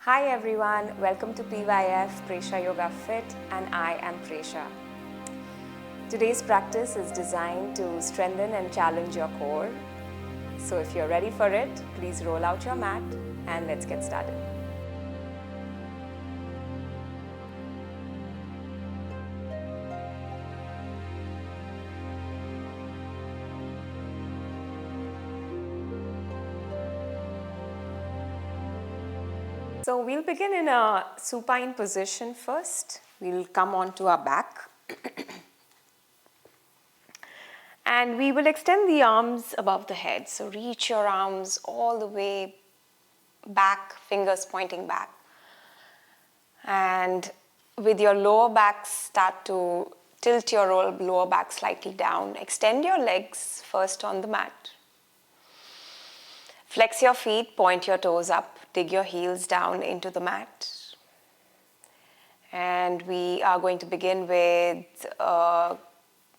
Hi everyone, welcome to PYF Presha Yoga Fit, and I am Presha. Today's practice is designed to strengthen and challenge your core. So if you're ready for it, please roll out your mat and let's get started. So we'll begin in a supine position first. We'll come onto our back. And we will extend the arms above the head. So reach your arms all the way back, fingers pointing back. And with your lower back, start to tilt your lower back slightly down. Extend your legs first on the mat. Flex your feet, point your toes up, dig your heels down into the mat. And we are going to begin with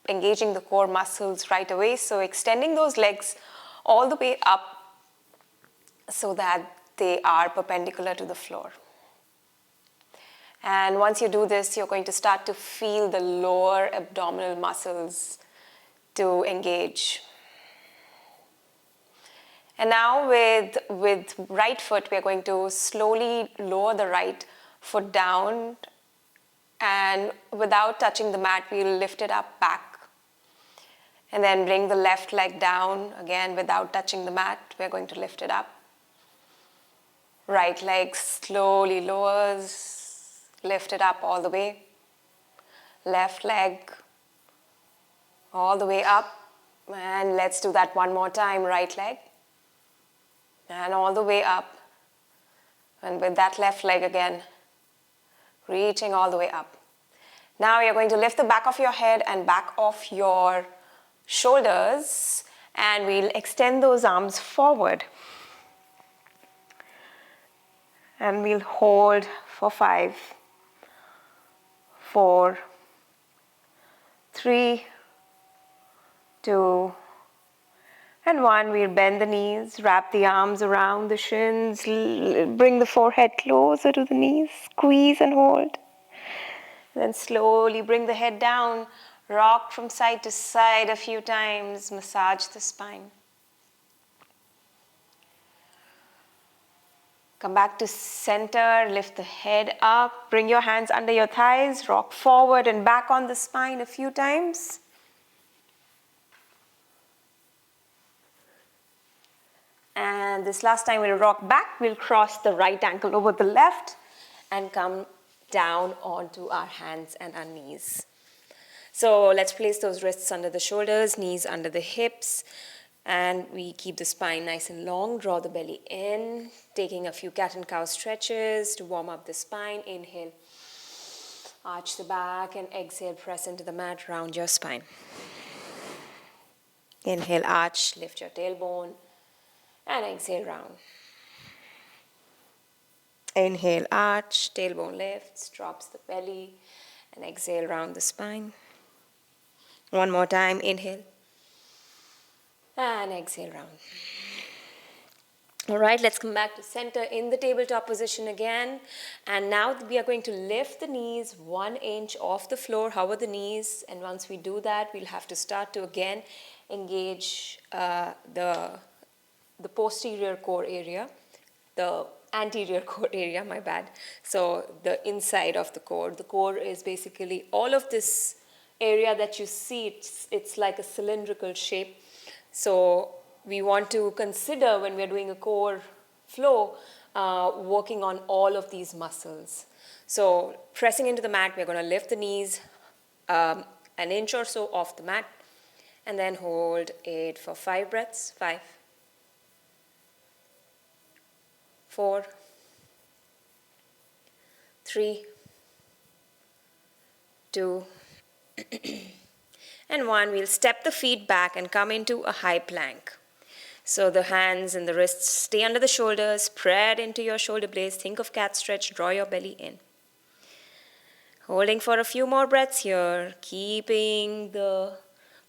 engaging the core muscles right away. So extending those legs all the way up so that they are perpendicular to the floor. And once you do this, you're going to start to feel the lower abdominal muscles to engage. And now with right foot, we're going to slowly lower the right foot down, and without touching the mat, we'll lift it up back. And then bring the left leg down, again without touching the mat, we're going to lift it up. Right leg slowly lowers, lift it up all the way. Left leg all the way up, and let's do that one more time. Right leg and all the way up, and with that left leg again, reaching all the way up. Now you're going to lift the back of your head and back of your shoulders, and we'll extend those arms forward. And we'll hold for 5, 4, 3, 2, and 1. We'll bend the knees, wrap the arms around the shins, bring the forehead closer to the knees, squeeze and hold. Then slowly bring the head down, rock from side to side a few times, massage the spine. Come back to center, lift the head up, bring your hands under your thighs, rock forward and back on the spine a few times. And this last time we'll rock back, we'll cross the right ankle over the left and come down onto our hands and our knees. So let's place those wrists under the shoulders, knees under the hips, and we keep the spine nice and long. Draw the belly in, taking a few cat and cow stretches to warm up the spine. Inhale, arch the back, and exhale, press into the mat, round your spine. Inhale, arch, lift your tailbone, and exhale, round. Inhale, arch, tailbone lifts, drops the belly, and exhale, round the spine. One more time, inhale, and exhale, round. All right, let's come back to center in the tabletop position again. And now we are going to lift the knees 1 inch off the floor, hover the knees. And once we do that, we'll have to start to again engage the posterior core area, the anterior core area, my bad. So the inside of the core. The core is basically all of this area that you see. It's like a cylindrical shape. So we want to consider, when we're doing a core flow, working on all of these muscles. So pressing into the mat, we're going to lift the knees an inch or so off the mat, and then hold it for 5 breaths. 5, 4, 3, 2, and 1. We'll step the feet back and come into a high plank. So the hands and the wrists stay under the shoulders, spread into your shoulder blades. Think of cat stretch, draw your belly in. Holding for a few more breaths here, keeping the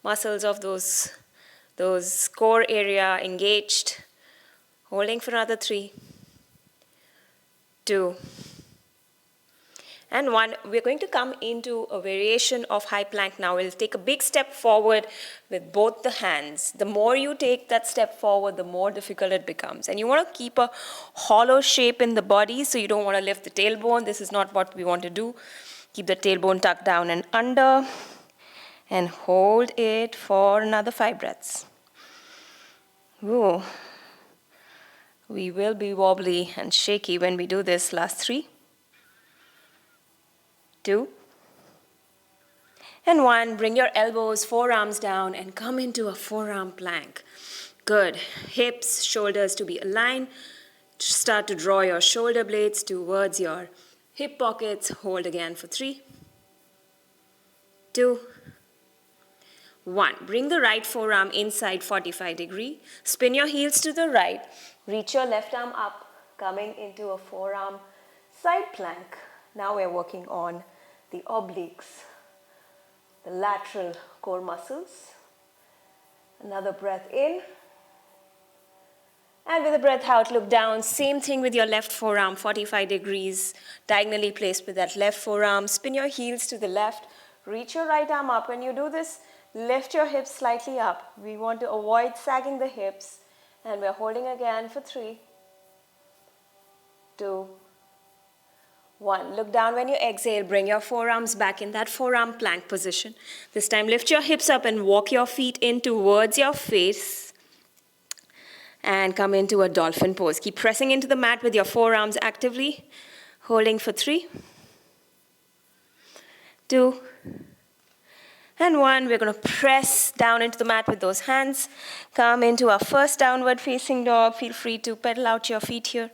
muscles of those core area engaged. Holding for another 3, 2, and 1. We're going to come into a variation of high plank now. We'll take a big step forward with both the hands. The more you take that step forward, the more difficult it becomes. And you want to keep a hollow shape in the body, so you don't want to lift the tailbone. This is not what we want to do. Keep the tailbone tucked down and under, and hold it for another 5 breaths. Ooh. We will be wobbly and shaky when we do this. Last 3, 2, and 1. Bring your elbows, forearms down, and come into a forearm plank. Good. Hips, shoulders to be aligned. Start to draw your shoulder blades towards your hip pockets. Hold again for 3, 2, 1. Bring the right forearm inside 45 degree. Spin your heels to the right. Reach your left arm up, coming into a forearm side plank. Now we're working on the obliques, the lateral core muscles. Another breath in. And with a breath out, look down. Same thing with your left forearm, 45 degrees, diagonally placed with that left forearm. Spin your heels to the left. Reach your right arm up. When you do this, lift your hips slightly up. We want to avoid sagging the hips. And we're holding again for 3, 2, 1. Look down when you exhale. Bring your forearms back in that forearm plank position. This time, lift your hips up and walk your feet in towards your face. And come into a dolphin pose. Keep pressing into the mat with your forearms actively. Holding for 3, 2, and 1. We're going to press down into the mat with those hands. Come into our first downward facing dog. Feel free to pedal out your feet here.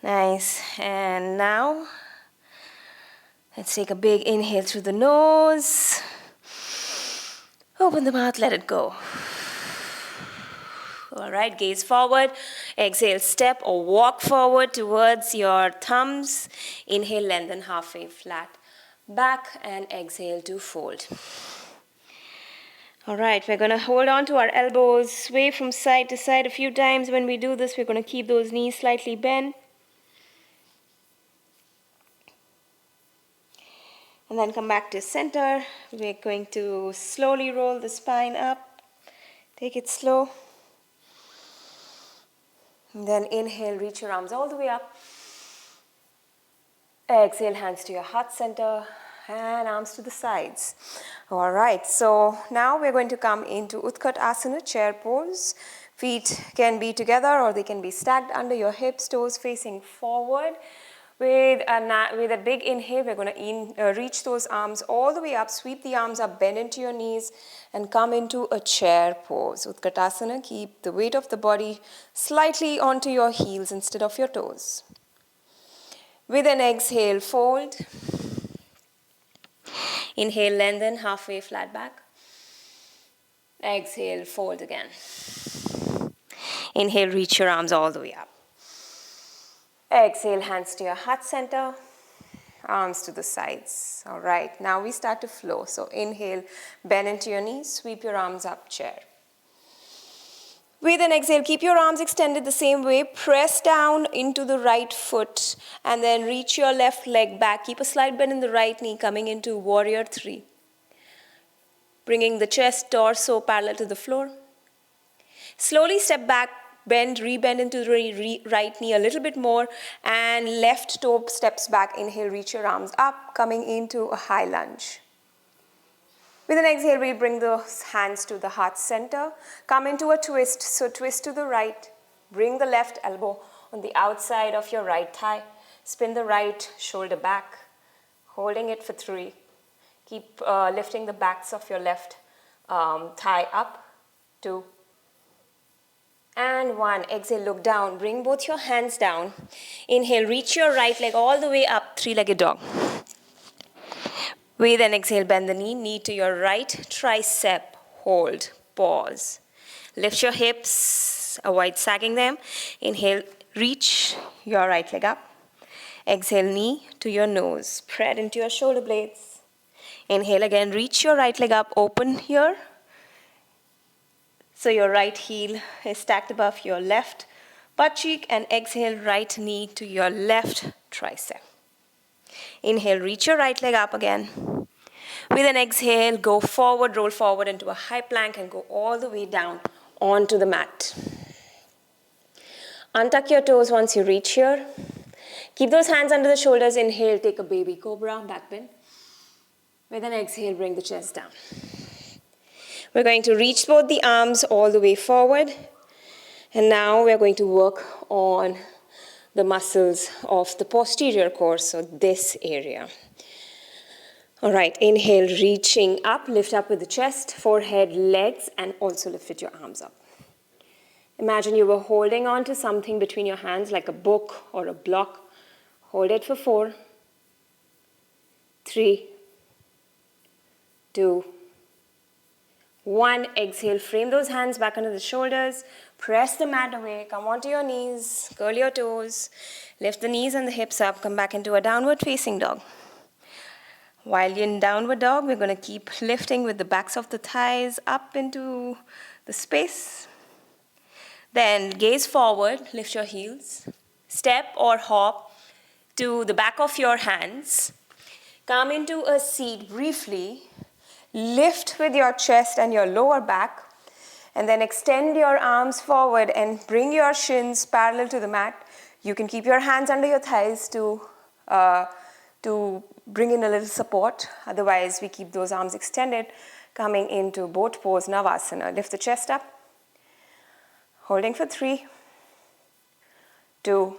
Nice. And now, let's take a big inhale through the nose. Open the mouth, let it go. All right, gaze forward. Exhale, step or walk forward towards your thumbs. Inhale, lengthen halfway flat back, and exhale to fold. All right, we're going to hold on to our elbows, sway from side to side a few times. When we do this, we're going to keep those knees slightly bent. And then come back to center. We're going to slowly roll the spine up. Take it slow. And then inhale, reach your arms all the way up. Exhale, hands to your heart center and arms to the sides. All right, so now we're going to come into Utkatasana, chair pose. Feet can be together or they can be stacked under your hips, toes facing forward. With a big inhale, we're going to reach those arms all the way up, sweep the arms up, bend into your knees, and come into a chair pose. Utkatasana, keep the weight of the body slightly onto your heels instead of your toes. With an exhale, fold. Inhale, lengthen, halfway flat back. Exhale, fold again. Inhale, reach your arms all the way up. Exhale, hands to your heart center, arms to the sides. All right, now we start to flow. So inhale, bend into your knees, sweep your arms up, chair. With an exhale, keep your arms extended the same way. Press down into the right foot and then reach your left leg back. Keep a slight bend in the right knee, coming into warrior 3. Bringing the chest, torso parallel to the floor. Slowly step back. Bend, rebend into the right knee a little bit more, and left toe steps back. Inhale, reach your arms up, coming into a high lunge. With an exhale, we bring the hands to the heart center. Come into a twist, so twist to the right. Bring the left elbow on the outside of your right thigh. Spin the right shoulder back, holding it for 3. Keep lifting the backs of your left thigh up. 2. And 1. Exhale, look down. Bring both your hands down. Inhale, reach your right leg all the way up, 3-legged dog. With an exhale, bend the knee to your right tricep. Hold, pause. Lift your hips, avoid sagging them. Inhale, reach your right leg up. Exhale, knee to your nose. Spread into your shoulder blades. Inhale again, reach your right leg up, open here. So your right heel is stacked above your left butt cheek, and exhale, right knee to your left tricep. Inhale, reach your right leg up again. With an exhale, go forward, roll forward into a high plank and go all the way down onto the mat. Untuck your toes once you reach here. Keep those hands under the shoulders. Inhale, take a baby cobra, back bend. With an exhale, bring the chest down. We're going to reach both the arms all the way forward. And now we're going to work on the muscles of the posterior core, so this area. All right, inhale, reaching up, lift up with the chest, forehead, legs, and also lift with your arms up. Imagine you were holding on to something between your hands like a book or a block. Hold it for 4, 3, 2, 1. Exhale, frame those hands back under the shoulders. Press the mat away, come onto your knees, curl your toes, lift the knees and the hips up, come back into a downward facing dog. While you're in downward dog, we're going to keep lifting with the backs of the thighs up into the space. Then gaze forward, lift your heels. Step or hop to the back of your hands. Come into a seat briefly. Lift with your chest and your lower back. And then extend your arms forward and bring your shins parallel to the mat. You can keep your hands under your thighs to bring in a little support. Otherwise, we keep those arms extended, coming into boat pose, Navasana. Lift the chest up. Holding for 3, 2,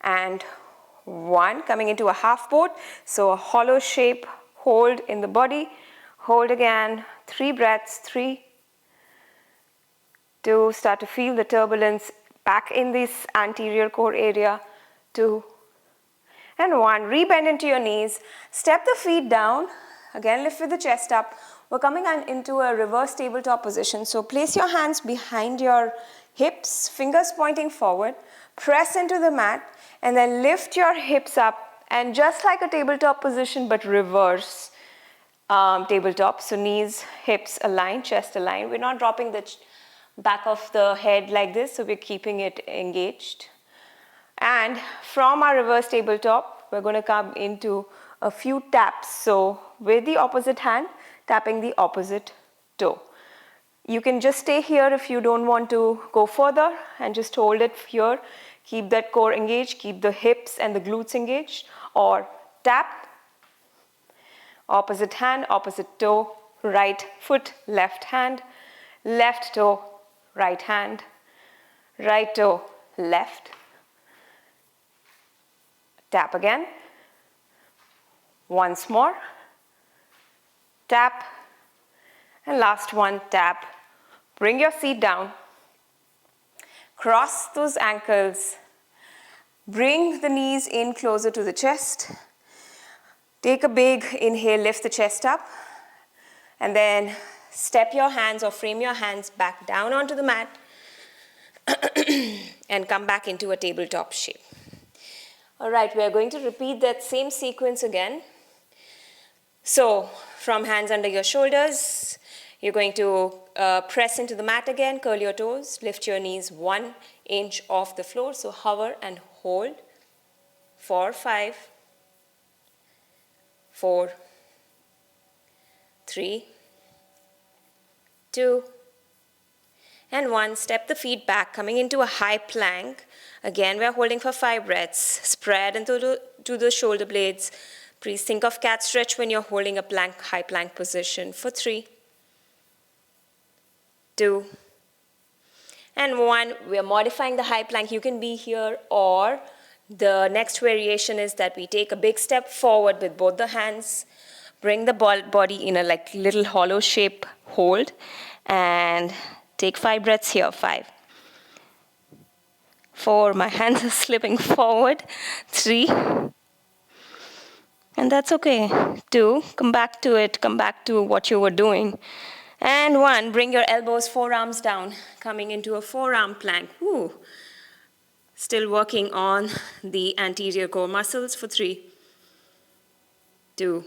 and 1. Coming into a half boat. So a hollow shape, hold in the body. Hold again. 3 breaths. 3, 2. Start to feel the turbulence back in this anterior core area. 2, and 1. Rebend into your knees. Step the feet down. Again, lift with the chest up. We're coming into a reverse tabletop position. So place your hands behind your hips, fingers pointing forward. Press into the mat and then lift your hips up. And just like a tabletop position, but reverse tabletop. So knees, hips aligned, chest aligned. We're not dropping the back of the head like this, so we're keeping it engaged. And from our reverse tabletop, we're going to come into a few taps. So with the opposite hand, tapping the opposite toe. You can just stay here if you don't want to go further and just hold it here. Keep that core engaged, keep the hips and the glutes engaged. Or tap, opposite hand, opposite toe, right foot, left hand, left toe, right hand, right toe, left. Tap again. Once more. Tap. And last one, tap. Bring your seat down. Cross those ankles. Bring the knees in closer to the chest. Take a big inhale, lift the chest up. And then step your hands or frame your hands back down onto the mat. And come back into a tabletop shape. All right, we are going to repeat that same sequence again. So, from hands under your shoulders, you're going to press into the mat again, curl your toes, lift your knees 1 inch off the floor. So, hover and hold for 5, 4, 3, 2, and 1. Step the feet back, coming into a high plank. Again, we are holding for 5 breaths. Spread into the shoulder blades. Please think of cat stretch when you're holding a plank, high plank position for 3, 2, and 1. We are modifying the high plank. You can be here, or the next variation is that we take a big step forward with both the hands, bring the body in a like little hollow shape hold, and take 5 breaths here. 5, 4, my hands are slipping forward. 3, and that's okay. 2, come back to it, come back to what you were doing. And 1, bring your elbows, forearms down, coming into a forearm plank. Woo. Still working on the anterior core muscles for 3, 2,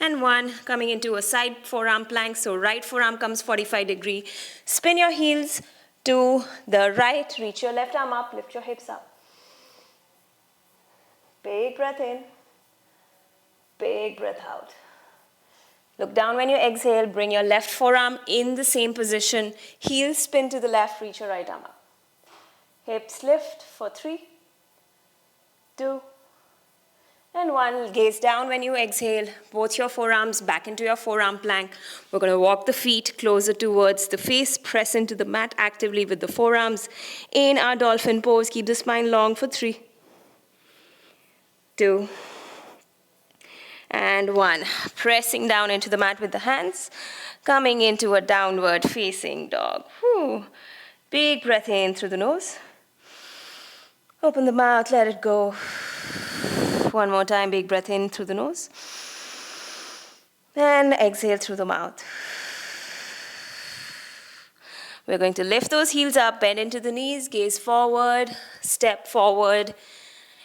and 1, coming into a side forearm plank. So right forearm comes 45 degree. Spin your heels to the right, reach your left arm up, lift your hips up. Big breath in, big breath out. Look down when you exhale, bring your left forearm in the same position, heels spin to the left, reach your right arm up. Hips lift for 3, 2, and 1. Gaze down when you exhale, both your forearms back into your forearm plank. We're going to walk the feet closer towards the face, press into the mat actively with the forearms. In our dolphin pose, keep the spine long for 3, 2, and 1. Pressing down into the mat with the hands, coming into a downward facing dog. Whew. Big breath in through the nose. Open the mouth, let it go. One more time, big breath in through the nose. And exhale through the mouth. We're going to lift those heels up, bend into the knees, gaze forward, step forward.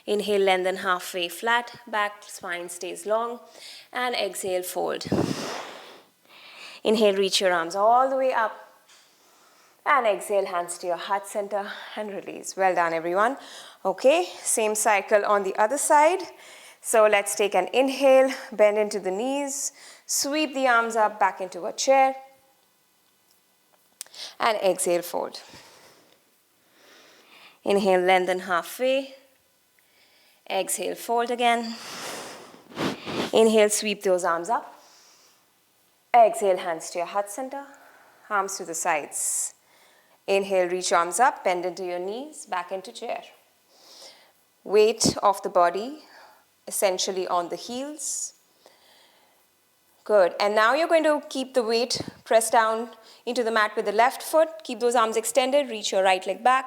Inhale, lengthen halfway flat, back spine stays long. And exhale, fold. Inhale, reach your arms all the way up. And exhale, hands to your heart center and release. Well done, everyone. Okay, same cycle on the other side. So let's take an inhale, bend into the knees, sweep the arms up back into a chair. And exhale, fold. Inhale, lengthen halfway. Exhale, fold again. Inhale, sweep those arms up. Exhale, hands to your heart center, arms to the sides. Inhale, reach arms up, bend into your knees, back into chair. Weight of the body essentially on the heels. Good. And now you're going to keep the weight pressed down into the mat with the left foot. Keep those arms extended. Reach your right leg back.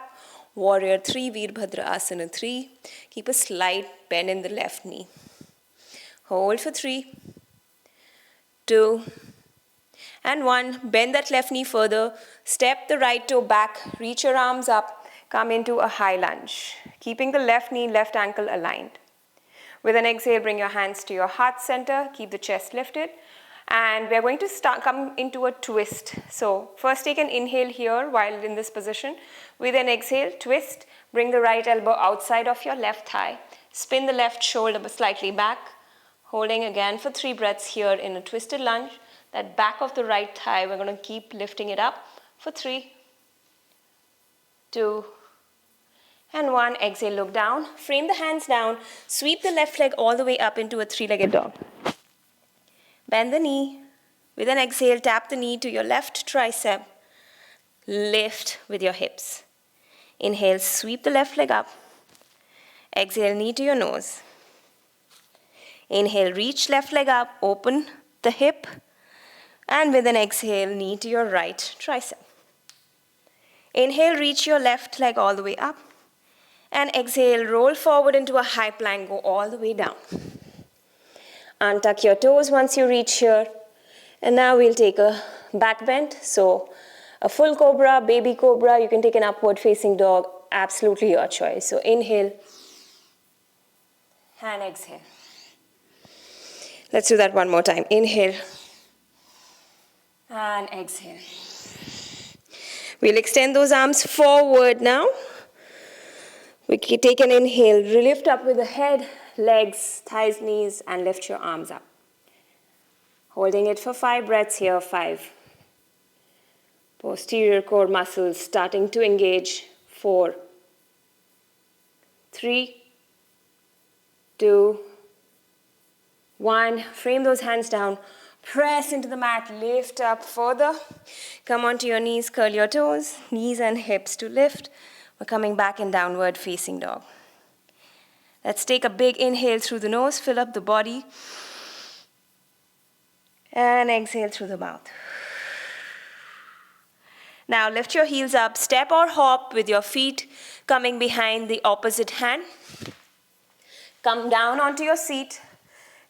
Warrior 3, Veerbhadra Asana 3. Keep a slight bend in the left knee. Hold for 3, 2, and 1. Bend that left knee further. Step the right toe back. Reach your arms up. Come into a high lunge. Keeping the left knee, left ankle aligned. With an exhale, bring your hands to your heart center. Keep the chest lifted. And we're going to come into a twist. So first take an inhale here while in this position. With an exhale, twist. Bring the right elbow outside of your left thigh. Spin the left shoulder slightly back. Holding again for 3 breaths here in a twisted lunge. That back of the right thigh, we're going to keep lifting it up for 3, 2, and 1. Exhale, look down. Frame the hands down. Sweep the left leg all the way up into a 3-legged dog. Bend the knee. With an exhale, tap the knee to your left tricep. Lift with your hips. Inhale, sweep the left leg up. Exhale, knee to your nose. Inhale, reach left leg up, open the hip. And with an exhale, knee to your right tricep. Inhale, reach your left leg all the way up. And exhale, roll forward into a high plank, go all the way down. Untuck your toes once you reach here. And now we'll take a back bend. So a full cobra, baby cobra, you can take an upward facing dog, absolutely your choice. So inhale and exhale. Let's do that one more time. Inhale and exhale. We'll extend those arms forward now. We can take an inhale, lift up with the head, legs, thighs, knees, and lift your arms up. Holding it for 5 breaths here, 5. Posterior core muscles starting to engage, 4, 3, 2, 1. Frame those hands down. Press into the mat, lift up further. Come onto your knees, curl your toes, knees and hips to lift. We're coming back in downward facing dog. Let's take a big inhale through the nose, fill up the body. And exhale through the mouth. Now lift your heels up, step or hop with your feet coming behind the opposite hand. Come down onto your seat.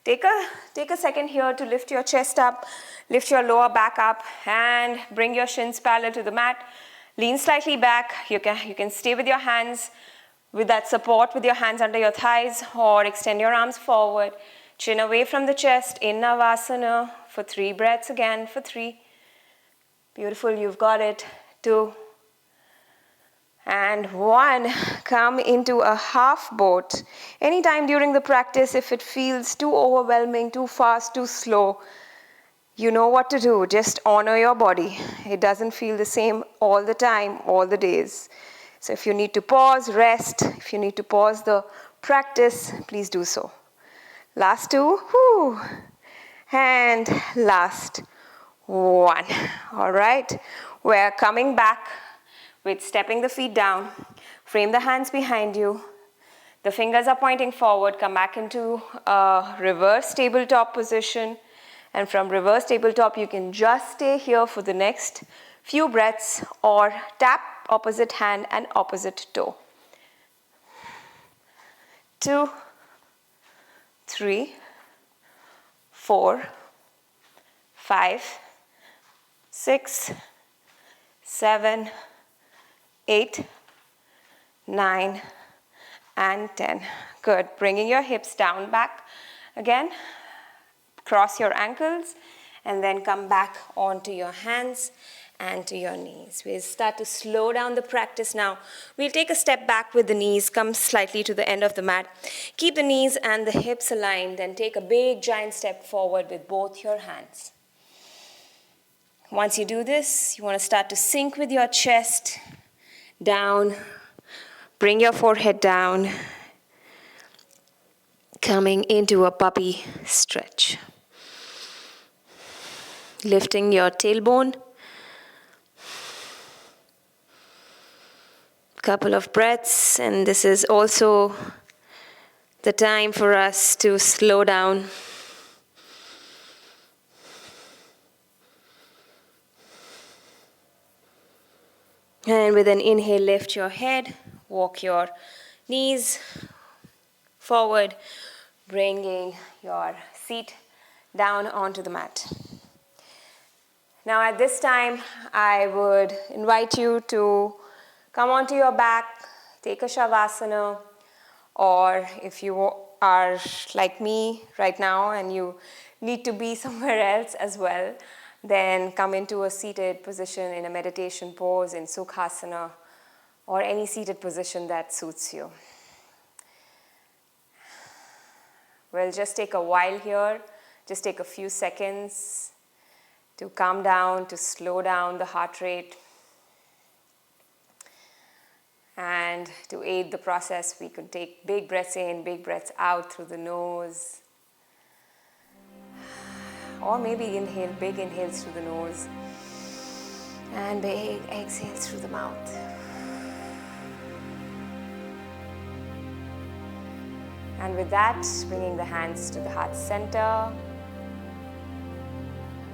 Take a second here to lift your chest up, lift your lower back up, and bring your shins parallel to the mat. Lean slightly back. You can stay with your hands, with that support with your hands under your thighs, or extend your arms forward. Chin away from the chest in Navasana for 3 breaths again, for 3. Beautiful, you've got it. 2. And 1. Come into a half boat. Anytime during the practice, if it feels too overwhelming, too fast, too slow, you know what to do. Just honor your body. It doesn't feel the same all the time, all the days. So if you need to pause, rest. If you need to pause the practice, please do so. Last 2. Whew. And last 1. All right. We're coming back with stepping the feet down. Frame the hands behind you. The fingers are pointing forward. Come back into a reverse tabletop position. And from reverse tabletop, you can just stay here for the next few breaths or tap opposite hand and opposite toe. 2, 3, 4, 5, 6, 7, 8, 9, and 10. Good. Bringing your hips down back again. Cross your ankles and then come back onto your hands and to your knees. We'll start to slow down the practice now. We'll take a step back with the knees, come slightly to the end of the mat. Keep the knees and the hips aligned and take a big giant step forward with both your hands. Once you do this, you want to start to sink with your chest down. Bring your forehead down. Coming into a puppy stretch. Lifting your tailbone. Couple of breaths, and this is also the time for us to slow down. And with an inhale, lift your head, walk your knees forward, bringing your seat down onto the mat. Now at this time, I would invite you to come onto your back, take a Shavasana, or if you are like me right now and you need to be somewhere else as well, then come into a seated position in a meditation pose, in Sukhasana, or any seated position that suits you. We'll just take a while here, just take a few seconds to calm down, to slow down the heart rate. And to aid the process, we could take big breaths in, big breaths out through the nose. Or maybe inhale, big inhales through the nose. And big exhales through the mouth. And with that, bringing the hands to the heart center.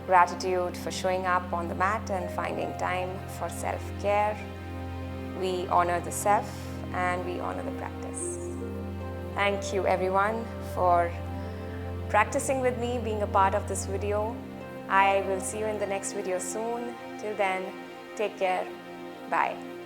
Gratitude for showing up on the mat and finding time for self-care. We honor the self and we honor the practice. Thank you everyone for practicing with me, being a part of this video. I will see you in the next video soon. Till then, take care. Bye.